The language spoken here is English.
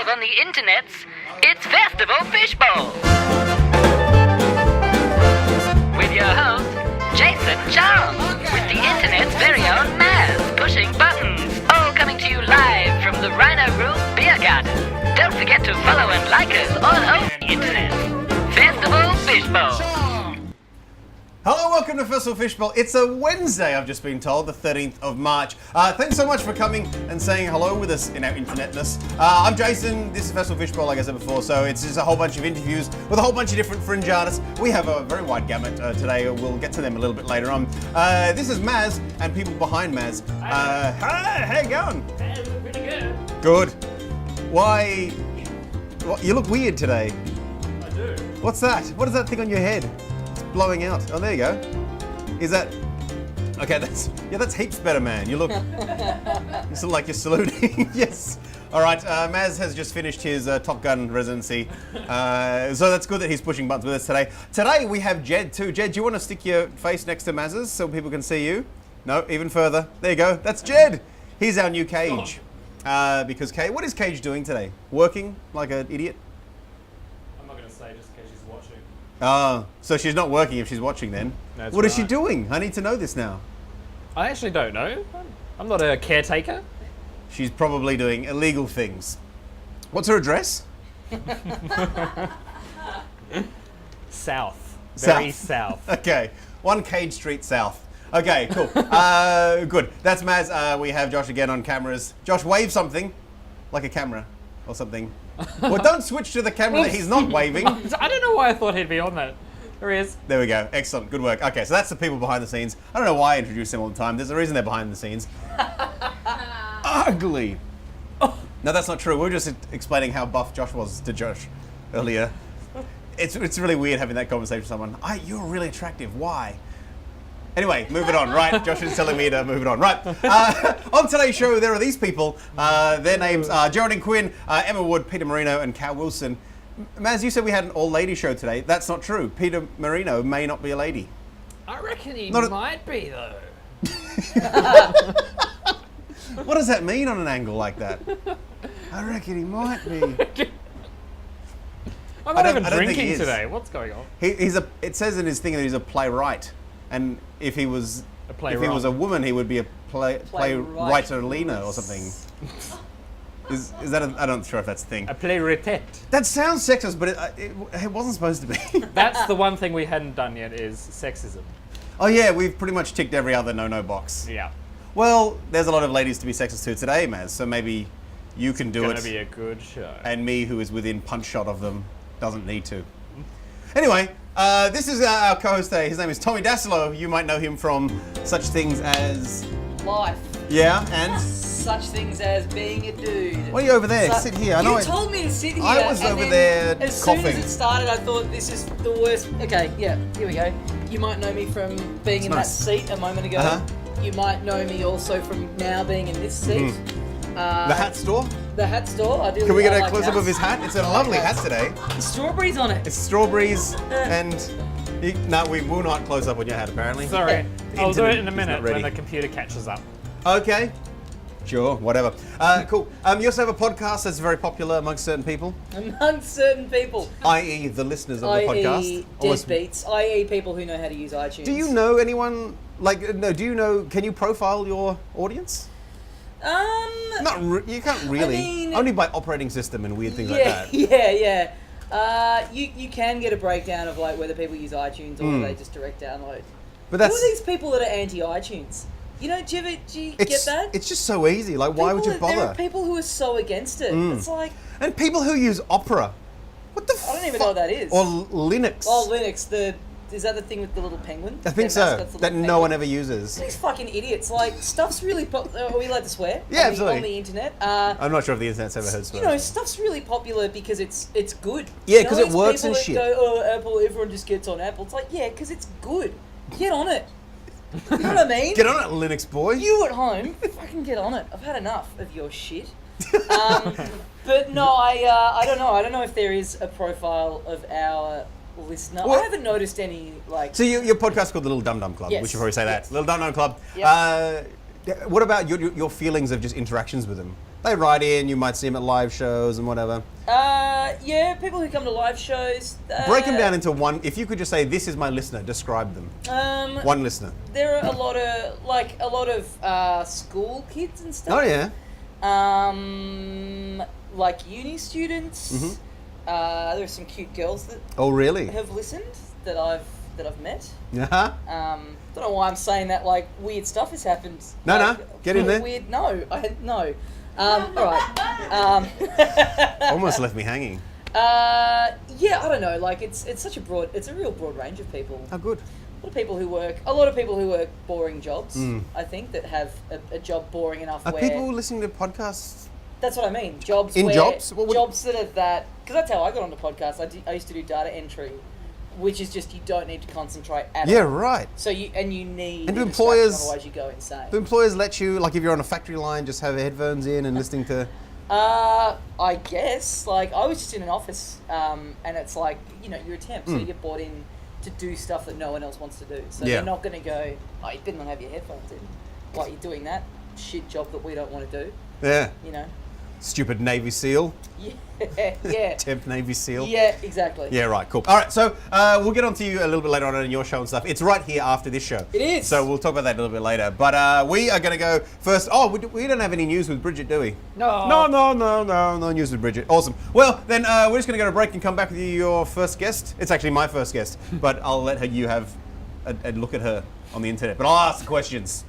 live on the internets, it's Festival Fishbowl. With your host, Jason Charles, with the internet's very own Maz, pushing buttons, all coming to you live from the Rhino Room Beer Garden. Don't forget to follow and like us all over the internet. Festival Fishbowl. Hello, welcome to Festival Fishbowl. It's a Wednesday, I've just been told, the 13th of March. Thanks so much for coming and saying hello with us in our internetness. I'm Jason, this is Festival Fishbowl, like I said before, so it's just a whole bunch of interviews with a whole bunch of different fringe artists. We have a very wide gamut today, we'll get to them a little bit later on. This is Maz and people behind Maz. Hey, how you going? Hey, look pretty good. Good. Why? You look weird today. I do. What's that? What is that thing on your head? Blowing out. Oh, there you go. Is that... Okay, that's heaps better, man. You look like you're saluting. Yes. All right, Maz has just finished his Top Gun residency. So that's good that he's pushing buttons with us today. Today we have Jed too. Jed, do you want to stick your face next to Maz's so people can see you? No, even further. There you go. That's Jed. He's our new Cage. Because what is Cage doing today? Working like an idiot? I'm not going to say just in case she's watching. Oh, so she's not working if she's watching then. That's What is she right. doing? I need to know this now. I actually don't know. I'm not a caretaker. She's probably doing illegal things. What's her address? South. Very south. Okay, 1 Cage Street South. Okay, cool. Good. That's Maz. We have Josh again on cameras. Josh, wave something, like a camera or something. Well, don't switch to the camera that he's not waving. I don't know why I thought he'd be on that. There he is. There we go. Excellent. Good work. Okay, so that's the people behind the scenes. I don't know why I introduce them all the time. There's a reason they're behind the scenes. Ugly. Oh. No, that's not true. We were just explaining how buff Josh was to Josh earlier. It's really weird having that conversation with someone. You're really attractive. Why? Anyway, moving on, right? Josh is telling me to move it on. Right. On today's show, there are these people. Their names are Geraldine Quinn, Emma Wood, Peter Marino, and Cal Wilson. Maz, you said we had an all-lady show today. That's not true. Peter Marino may not be a lady. I reckon he might be, though. What does that mean on an angle like that? I reckon he might be. I'm not even I don't think he drinking is. today. What's going on? It says in his thing that he's a playwright. And if he was a woman, he would be a playwriter-lena or something. Is that? I'm not sure if that's the thing. A playwright. That sounds sexist, but it wasn't supposed to be. That's the one thing we hadn't done yet is sexism. Oh yeah, we've pretty much ticked every other no box. Yeah. Well, there's a lot of ladies to be sexist to today, Maz. So maybe you can do it. It's gonna be a good show. And me, who is within punch shot of them, doesn't need to. Anyway. This is our co-host today. His name is Tommy Dassalo. You might know him from such things as... Life. Yeah, and... Such things as being a dude. Why are you over there? Sit here. You told me to sit here. I was and over then there as coughing. soon as it started, I thought this is the worst. Okay, yeah, here we go. You might know me from being in nice. that seat a moment ago. Uh-huh. You might know me also from now being in this seat. The hat store? The hat store. I do. Can we get I a like close-up hats. of his hat? It's a lovely hat today. Strawberries on it. It's strawberries and... No, we will not close up on your hat, apparently. Sorry. I'll do it in a Internet is minute not ready. when the computer catches up. Okay. Sure, whatever. Cool. You also have a podcast that's very popular amongst certain people, Amongst certain people. i.e. the listeners of the I.e. podcast. deadbeats. I.e. people who know how to use iTunes. Do you know anyone, can you profile your audience? You can't really. I mean, only by operating system and weird things like that. Yeah. You can get a breakdown of like whether people use iTunes or whether they just direct download. But Who are these people that are anti-iTunes? You know, do you get that? It's just so easy. Like, why would you bother? There are people who are so against it. It's like... And people who use Opera. What the I don't even know what that is. Or Linux. Oh, Linux. Is that the thing with the little penguin? I think Their so. mascot's the That little no one penguin? ever uses. These fucking idiots. Like, stuff's really... Are we allowed to swear? Yeah, On absolutely. the internet? I'm not sure if the internet's ever heard swears. Stuff's really popular because it's good. Yeah, You know 'cause it these works people and that shit. Go, oh, Apple, everyone just gets on Apple. It's like, yeah, because it's good. Get on it. You know what I mean? Get on it, Linux boy. You at home, fucking get on it. I've had enough of your shit. But no, I don't know. I don't know if there is a profile of our listener. Well, I haven't noticed any, like... So your podcast's called the Little Dum Dum Club. Yes. We should probably say that. Yes. Little Dum Dum Club. Yep. What about your feelings of just interactions with them? They write in. You might see them at live shows and whatever. Yeah, people who come to live shows. Break them down into one. If you could just say, "This is my listener," describe them. One listener. There are a lot of school kids and stuff. Oh yeah. Like uni students. Mm-hmm. There are some cute girls that Oh really? have listened that I've met. Uh-huh. Don't know why I'm saying that. Like weird stuff has happened. No, like, get in there. Weird. No, no. All right. Almost left me hanging. Yeah, I don't know. Like it's such a broad. It's a real broad range of people. Oh, good. A lot of people who work boring jobs. I think that have a job boring enough. Are where people listening to podcasts? That's what I mean. Jobs. In where, jobs? What would- jobs that are that. Because that's how I got onto podcasts. I used to do data entry, which is just you don't need to concentrate at Yeah, all. right. So you need. And do a distraction, employers- Otherwise, you go insane. Do employers let you, like if you're on a factory line, just have headphones in and listening to... I guess. Like, I was just in an office, and it's like, you're a temp, so you get brought in to do stuff that no one else wants to do. So Yeah. they're not going to go, oh, you better not have your headphones in. Like, you're doing that shit job that we don't want to do, Yeah. Stupid Navy SEAL. Yeah. Temp Navy SEAL. Yeah, exactly. Yeah, right, cool. All right, so we'll get on to you a little bit later on in your show and stuff. It's right here after this show. It is. So we'll talk about that a little bit later. But we are going to go first. Oh, we don't have any news with Bridget, do we? No. No news with Bridget. Awesome. Well, then we're just going to go to break and come back with you, your first guest. It's actually my first guest, but I'll let you have a look at her on the internet. But I'll ask the questions.